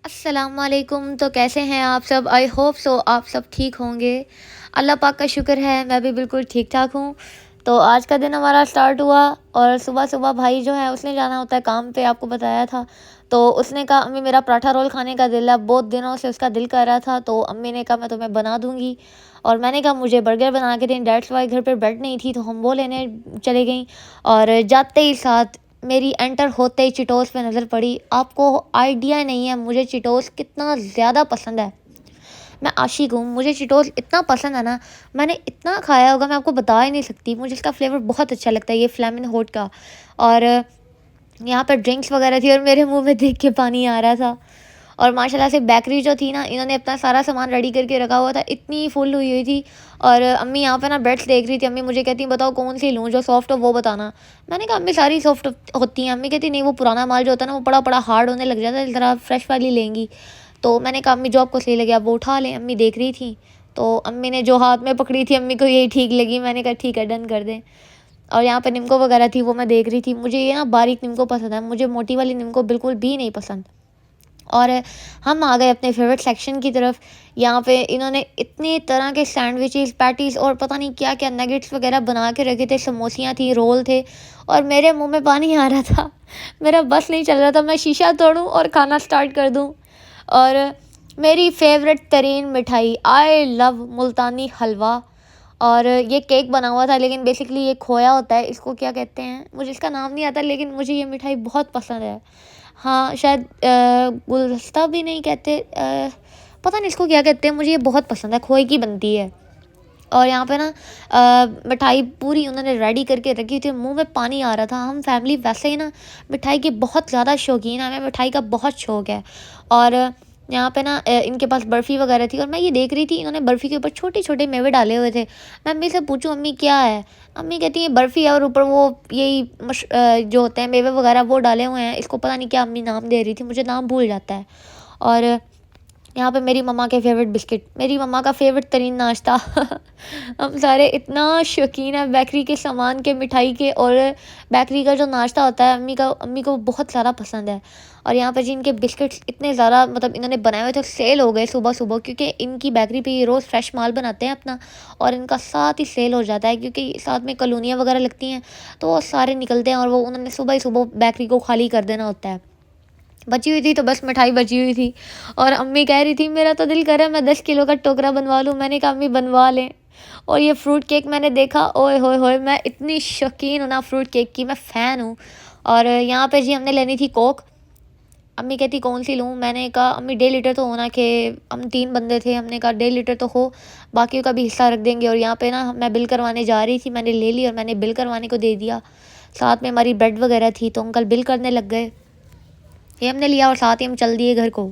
अस्सलामुअलैकुम। तो कैसे हैं आप सब? आई होप सो आप सब ठीक होंगे। अल्लाह पाक का शुक्र है मैं भी बिल्कुल ठीक ठाक हूँ। तो आज का दिन हमारा स्टार्ट हुआ और सुबह सुबह भाई जो है उसने जाना होता है काम पे, आपको बताया था। तो उसने कहा अम्मी मेरा पराठा रोल खाने का दिल है, बहुत दिनों से उसका दिल कर रहा था। तो अम्मी ने कहा मैं तुम्हें बना दूंगी। और मैंने कहा मुझे बर्गर बना के दें, डेट्स वाई घर पर ब्रेड नहीं थी तो हम वो लेने चले गई। और जाते ही साथ मेरी एंटर होते ही चिटोस पे नज़र पड़ी। आपको आइडिया नहीं है मुझे चिटोस कितना ज़्यादा पसंद है। मैं आशिक हूँ, मुझे चिटोस इतना पसंद है ना, मैंने इतना खाया होगा मैं आपको बता ही नहीं सकती। मुझे इसका फ्लेवर बहुत अच्छा लगता है, ये फ्लेमिंग हॉट का। और यहाँ पर ड्रिंक्स वगैरह थी और मेरे मुंह में देख के पानी आ रहा था। और माशाल्लाह से बेकरी जो थी ना, इन्होंने अपना सारा सामान रेडी करके रखा हुआ था, इतनी फुल हुई हुई थी। और अम्मी यहाँ पे ना ब्रेड्स देख रही थी। अम्मी मुझे कहती बताओ कौन सी लूँ जो सॉफ्ट हो वो बताना। मैंने कहा अम्मी सारी सॉफ्ट होती हैं। अम्मी कहती नहीं, वो पुराना माल जो होता है ना वो बड़ा बड़ा हार्ड होने लग जाता है, ज़रा फ्रेश वाली लेंगी। तो मैंने कहा अम्मी जो आपको सही लगे आप वो उठा लें। अम्मी देख रही थी तो अम्मी ने जो हाथ में पकड़ी थी अम्मी को यही ठीक लगी। मैंने कहा ठीक है डन कर दें। और यहाँ पे निम्को वगैरह थी वो मैं देख रही थी। मुझे ये ना बारीक निम्को पसंद है, मुझे मोटी वाली निम्को बिल्कुल भी नहीं पसंद। और हम आ गए अपने फेवरेट सेक्शन की तरफ। यहाँ पे इन्होंने इतने तरह के सैंडविचेस, पैटीज और पता नहीं क्या क्या नगेट्स वगैरह बना के रखे थे। समोसियाँ थी, रोल थे। और मेरे मुंह में पानी आ रहा था, मेरा बस नहीं चल रहा था, मैं शीशा तोड़ूं और खाना स्टार्ट कर दूं। और मेरी फेवरेट तरीन मिठाई, आई लव मुल्तानी हलवा। और ये केक बना हुआ था, लेकिन बेसिकली ये खोया होता है, इसको क्या कहते हैं मुझे इसका नाम नहीं आता, लेकिन मुझे ये मिठाई बहुत पसंद है। हाँ शायद गुलदस्ता भी नहीं कहते, पता नहीं इसको क्या कहते हैं, मुझे ये बहुत पसंद है, खोए की बनती है। और यहाँ पे ना मिठाई पूरी उन्होंने रेडी करके रखी थी, मुंह में पानी आ रहा था। हम फैमिली वैसे ही ना मिठाई की बहुत ज़्यादा शौकीन है, हमें मिठाई का बहुत शौक़ है। और यहाँ पे ना इनके पास बर्फ़ी वगैरह थी और मैं ये देख रही थी इन्होंने बर्फ़ी के ऊपर छोटे छोटे मेवे डाले हुए थे। मैं अम्मी से पूछूं अम्मी क्या है, अम्मी कहती है बर्फ़ी है और ऊपर वो यही जो होते हैं मेवे वगैरह वो डाले हुए हैं, इसको पता नहीं क्या अम्मी नाम दे रही थी, मुझे नाम भूल जाता है। और यहाँ पे मेरी मम्मा के फेवरेट बिस्किट, मेरी मम्मा का फेवरेट तरीन नाश्ता। हम सारे इतना शौकीन है बेकरी के सामान के, मिठाई के। और बेकरी का जो नाश्ता होता है अम्मी को बहुत ज़्यादा पसंद है। और यहाँ पे जी इनके बिस्किट्स इतने ज़्यादा मतलब इन्होंने बनाए हुए थे, सेल हो गए सुबह सुबह, क्योंकि इनकी बेकरी पे ये रोज़ फ्रेश माल बनाते हैं अपना। और इनका साथ ही सेल हो जाता है क्योंकि साथ में कॉलोनियाँ वगैरह लगती हैं, तो वो सारे निकलते हैं और वो उन्होंने सुबह ही सुबह बेकरी को खाली कर देना होता है। बची हुई थी तो बस मिठाई बची हुई थी। और अम्मी कह रही थी मेरा तो दिल कर रहा है मैं 10 किलो का टोकरा बनवा लूँ। मैंने कहा अम्मी बनवा लें। और ये फ्रूट केक मैंने देखा, ओए होए होए, मैं इतनी शौकीन हूँ ना फ्रूट केक की, मैं फ़ैन हूँ। और यहाँ पे जी हमने लेनी थी कोक। अम्मी कहती कौन सी लूँ, मैंने कहा अम्मी 1.5 लीटर तो होना, कि हम 3 बंदे थे, हमने कहा 1.5 लीटर तो हो, बाकी का भी हिस्सा रख देंगे। और यहाँ पे ना मैं बिल करवाने जा रही थी, मैंने ले ली और मैंने बिल करवाने को दे दिया। साथ में हमारी ब्रेड वगैरह थी तो अंकल बिल करने लग गए। ये हमने लिया और साथ ही हम चल दिए घर को।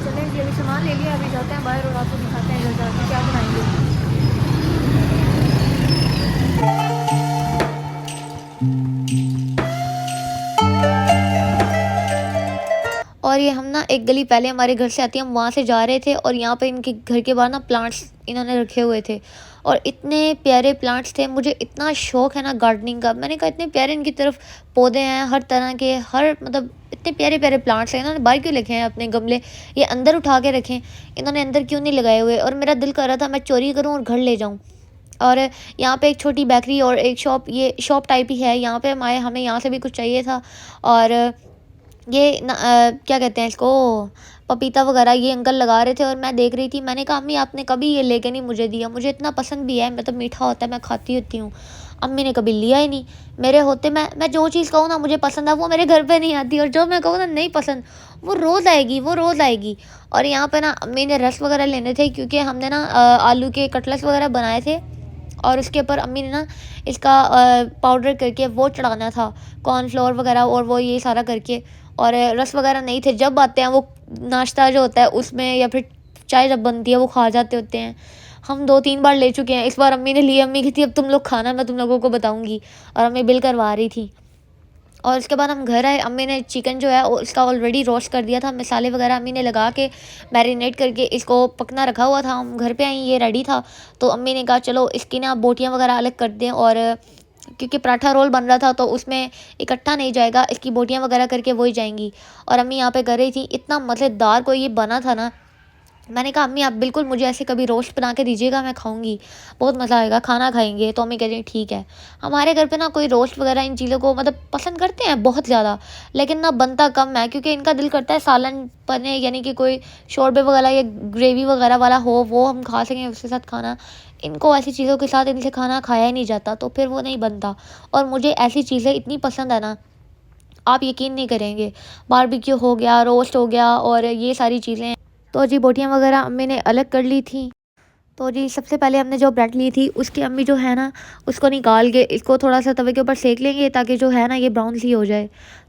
चलें जी, अभी सामान ले लिया, अभी जाते हैं बाहर और आपको दिखाते हैं घर जाके क्या बनाएंगे। और ये हम ना एक गली पहले हमारे घर से आती है, हम वहाँ से जा रहे थे और यहाँ पे इनके घर के बाहर ना प्लांट्स इन्होंने रखे हुए थे और इतने प्यारे प्लांट्स थे। मुझे इतना शौक़ है ना गार्डनिंग का, मैंने कहा इतने प्यारे इनकी तरफ पौधे हैं हर तरह के, हर मतलब इतने प्यारे प्यारे प्लांट्स हैं। इन्होंने बाहर क्यों रखे हैं अपने गमले, ये अंदर उठा के रखें, इन्होंने अंदर क्यों नहीं लगाए हुए। और मेरा दिल कर रहा था मैं चोरी करूँ और घर ले जाऊँ। और यहाँ पे एक छोटी बेकरी और एक शॉप, ये शॉप टाइप ही है, यहाँ पे हमें यहाँ से भी कुछ चाहिए था। और ये क्या कहते हैं इसको, पपीता वगैरह ये अंकल लगा रहे थे और मैं देख रही थी। मैंने कहा अम्मी आपने कभी ये लेके नहीं मुझे दिया, मुझे इतना पसंद भी है, मैं तो मीठा होता है मैं खाती होती हूँ। अम्मी ने कभी लिया ही नहीं। मेरे होते मैं जो चीज़ कहूँ ना मुझे पसंद है वो मेरे घर पे नहीं आती, और जो मैं कहूँ ना नहीं पसंद वो रोज़ आएगी, वो रोज़ आएगी। और यहाँ पे ना अम्मी ने रस वगैरह लेने थे क्योंकि हमने ना आलू के कटलेट्स वगैरह बनाए थे और उसके ऊपर अम्मी ने ना इसका पाउडर करके वो चढ़ाना था, कॉर्नफ्लोर वगैरह और वो ये सारा करके। और रस वगैरह नहीं थे, जब आते हैं वो नाश्ता जो होता है उसमें या फिर चाय जब बनती है वो खा जाते होते हैं। हम 2-3 बार ले चुके हैं, इस बार अम्मी ने लिए, अम्मी की थी अब तुम लोग खाना मैं तुम लोगों को बताऊंगी। और अम्मी बिल करवा रही थी और उसके बाद हम घर आए, अम्मी ने चिकन जो है उसका ऑलरेडी रोस्ट कर दिया था, मसाले वगैरह अम्मी ने लगा के मैरिनेट करके इसको पकना रखा हुआ था। हम घर पे आई, ये रेडी था, तो अम्मी ने कहा चलो इसकी ना बोटियाँ वगैरह अलग कर दें, और क्योंकि पराठा रोल बन रहा था तो उसमें इकट्ठा नहीं जाएगा, इसकी बोटियाँ वगैरह करके वही जाएंगी। और अम्मी यहाँ पे कर रही थी, इतना मज़ेदार को ये बना था ना। मैंने कहा अम्मी आप बिल्कुल मुझे ऐसे कभी रोस्ट बना के दीजिएगा, मैं खाऊंगी, बहुत मज़ा आएगा, खाना खाएंगे। तो अम्मी कह रही ठीक है। हमारे घर पे ना कोई रोस्ट वगैरह इन चीज़ों को मतलब पसंद करते हैं बहुत ज़्यादा, लेकिन ना बनता कम है, क्योंकि इनका दिल करता है सालन बने, यानी कि कोई शोरबे वगैरह या ग्रेवी वगैरह वाला हो, वो हम खा सकें उसके साथ खाना। इनको ऐसी चीज़ों के साथ इनसे खाना खाया ही नहीं जाता, तो फिर वो नहीं बनता। और मुझे ऐसी चीज़ें इतनी पसंद है ना, आप यकीन नहीं करेंगे। बारबेक्यू हो गया, रोस्ट हो गया, और ये सारी चीज़ें। तो जी बोटियाँ वगैरह अम्मी ने अलग कर ली थी। तो जी सबसे पहले हमने जो ब्रेड ली थी उसकी अम्मी जो है ना, उसको निकाल के इसको थोड़ा सा तवे के ऊपर सेक लेंगे, ताकि जो है ना ये ब्राउन सी हो जाए।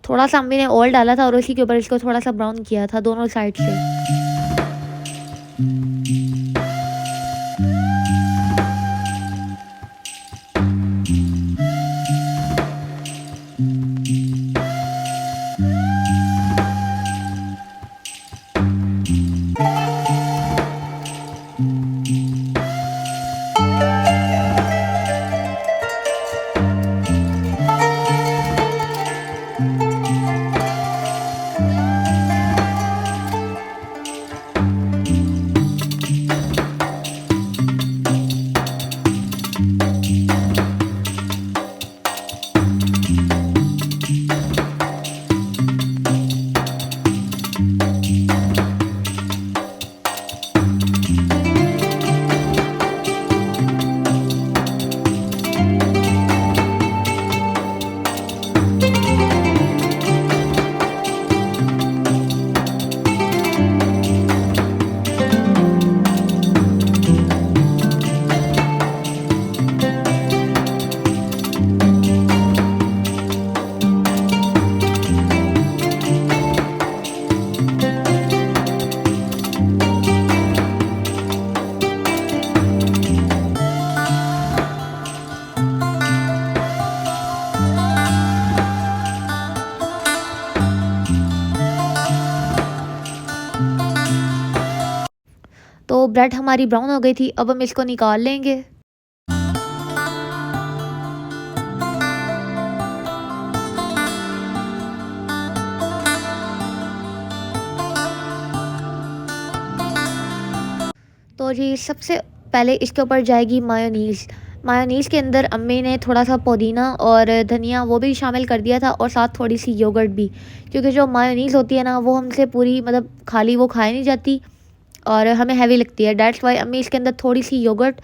थोड़ा सा अम्मी ने ऑयल डाला था और उसी के ऊपर इसको थोड़ा सा ब्राउन किया था दोनों साइड से। तो ब्रेड हमारी ब्राउन हो गई थी, अब हम इसको निकाल लेंगे। तो जी सबसे पहले इसके ऊपर जाएगी मायोनीज़। मायोनीज़ के अंदर अम्मी ने थोड़ा सा पुदीना और धनिया वो भी शामिल कर दिया था, और साथ थोड़ी सी योगर्ट भी, क्योंकि जो मायोनीज़ होती है ना वो हमसे पूरी मतलब खाली वो खाई नहीं जाती और हमें हैवी लगती है। डैट्स वाई अम्मी इसके अंदर थोड़ी सी योगर्ट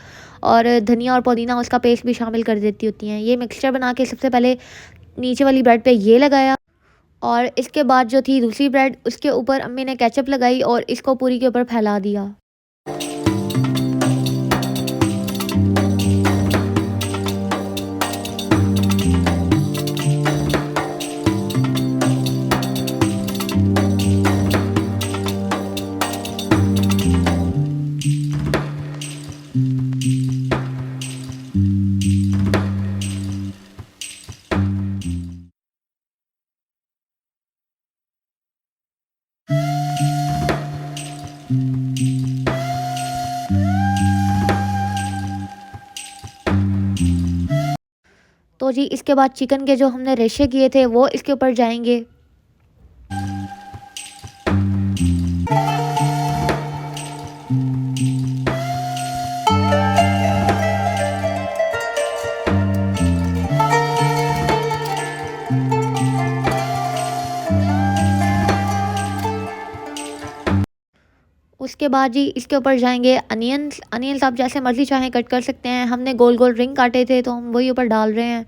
और धनिया और पुदीना उसका पेस्ट भी शामिल कर देती होती हैं। ये मिक्सचर बना के सबसे पहले नीचे वाली ब्रेड पे ये लगाया, और इसके बाद जो थी दूसरी ब्रेड उसके ऊपर अम्मी ने केचप लगाई और इसको पूरी के ऊपर फैला दिया। तो जी इसके बाद चिकन के जो हमने रेशे किए थे वो इसके ऊपर जाएंगे। उसके बाद जी इसके ऊपर जाएंगे अनियंस। अनियंस आप जैसे मर्ज़ी चाहें कट कर सकते हैं। हमने गोल गोल रिंग काटे थे तो हम वही ऊपर डाल रहे हैं।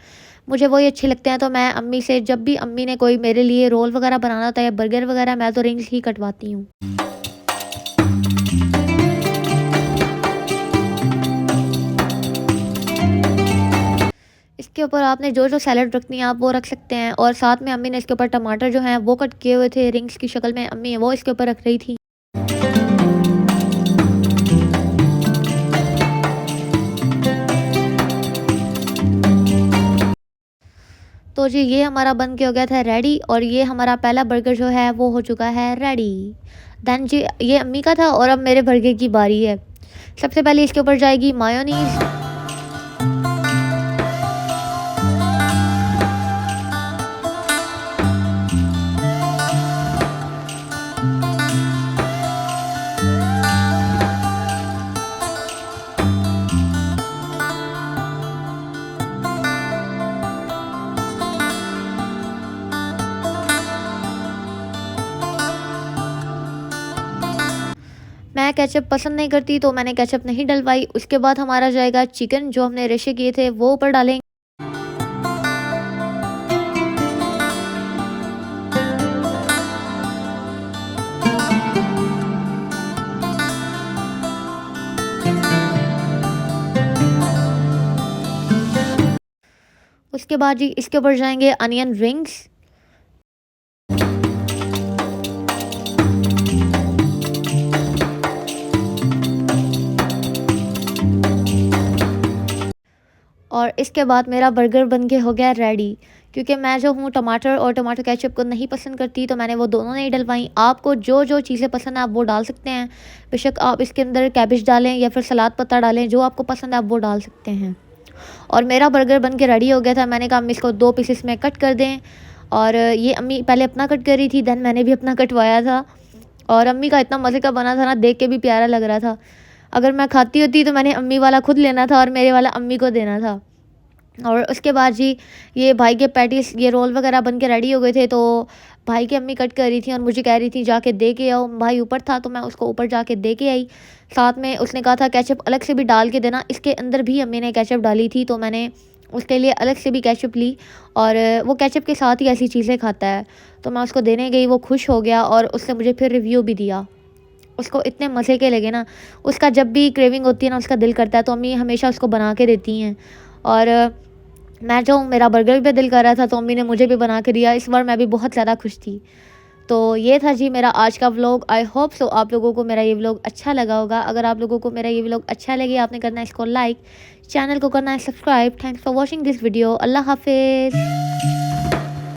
मुझे वही अच्छे लगते हैं, तो मैं अम्मी से जब भी अम्मी ने कोई मेरे लिए रोल वगैरह बनाना होता है या बर्गर वगैरह, मैं तो रिंग्स ही कटवाती हूँ। इसके ऊपर आपने जो जो सैलड रखनी है आप वो रख सकते हैं, और साथ में अम्मी ने इसके ऊपर टमाटर जो हैं वो कट किए हुए थे रिंग्स की शक्ल में, अम्मी वो इसके ऊपर रख रही थी। तो जी ये हमारा बन के हो गया था रेडी और ये हमारा पहला बर्गर जो है वो हो चुका है रेडी। देन जी ये अम्मी का था और अब मेरे बर्गर की बारी है। सबसे पहले इसके ऊपर जाएगी मायोनीज़। मैं केचप पसंद नहीं करती तो मैंने केचप नहीं डलवाई। उसके बाद हमारा जाएगा चिकन जो हमने रेशे किए थे वो ऊपर डालेंगे। उसके बाद जी इसके ऊपर जाएंगे अनियन रिंग्स। और इसके बाद मेरा बर्गर बन के हो गया रेडी। क्योंकि मैं जो हूँ टमाटर और टमाटो केचप को नहीं पसंद करती तो मैंने वो दोनों नहीं डलवाई। आपको जो जो चीज़ें पसंद है आप वो डाल सकते हैं। बेशक आप इसके अंदर कैबेज डालें या फिर सलाद पत्ता डालें, जो आपको पसंद है आप वो डाल सकते हैं। और मेरा बर्गर बन के रेडी हो गया था। मैंने कहा अम्मी इसको 2 पीसेस में कट कर दें। और ये अम्मी पहले अपना कट कर रही थी, देन मैंने भी अपना कटवाया था। और अम्मी का इतना मज़े का बना था ना, देख के भी प्यारा लग रहा था। अगर मैं खाती होती तो मैंने अम्मी वाला खुद लेना था और मेरे वाला अम्मी को देना था। और उसके बाद जी ये भाई के पैटीज ये रोल वगैरह बन के रेडी हो गए थे। तो भाई की अम्मी कट कर रही थी और मुझे कह रही थी जाके दे के आओ। भाई ऊपर था तो मैं उसको ऊपर जाके दे के आई। साथ में उसने कहा था केचप अलग से भी डाल के देना। इसके अंदर भी अम्मी ने केचप डाली थी तो मैंने उसके लिए अलग से भी केचप ली। और वो केचप के साथ ही ऐसी चीज़ें खाता है तो मैं उसको देने गई, वो खुश हो गया और उसने मुझे फिर रिव्यू भी दिया। उसको इतने मज़े के लगे ना, उसका जब भी क्रेविंग होती है ना, उसका दिल करता है तो अम्मी हमेशा उसको बना के देती हैं। और मैं जो मेरा बर्गर भी दिल कर रहा था तो अम्मी ने मुझे भी बना के दिया। इस बार मैं भी बहुत ज़्यादा खुश थी। तो ये था जी मेरा आज का व्लॉग। आई होप सो आप लोगों को मेरा ये व्लॉग अच्छा लगा होगा। अगर आप लोगों को मेरा ये व्लॉग अच्छा लगे आपने करना है इसको लाइक, चैनल को करना है subscribe. Thanks for watching this video. अल्लाह हाफिज़।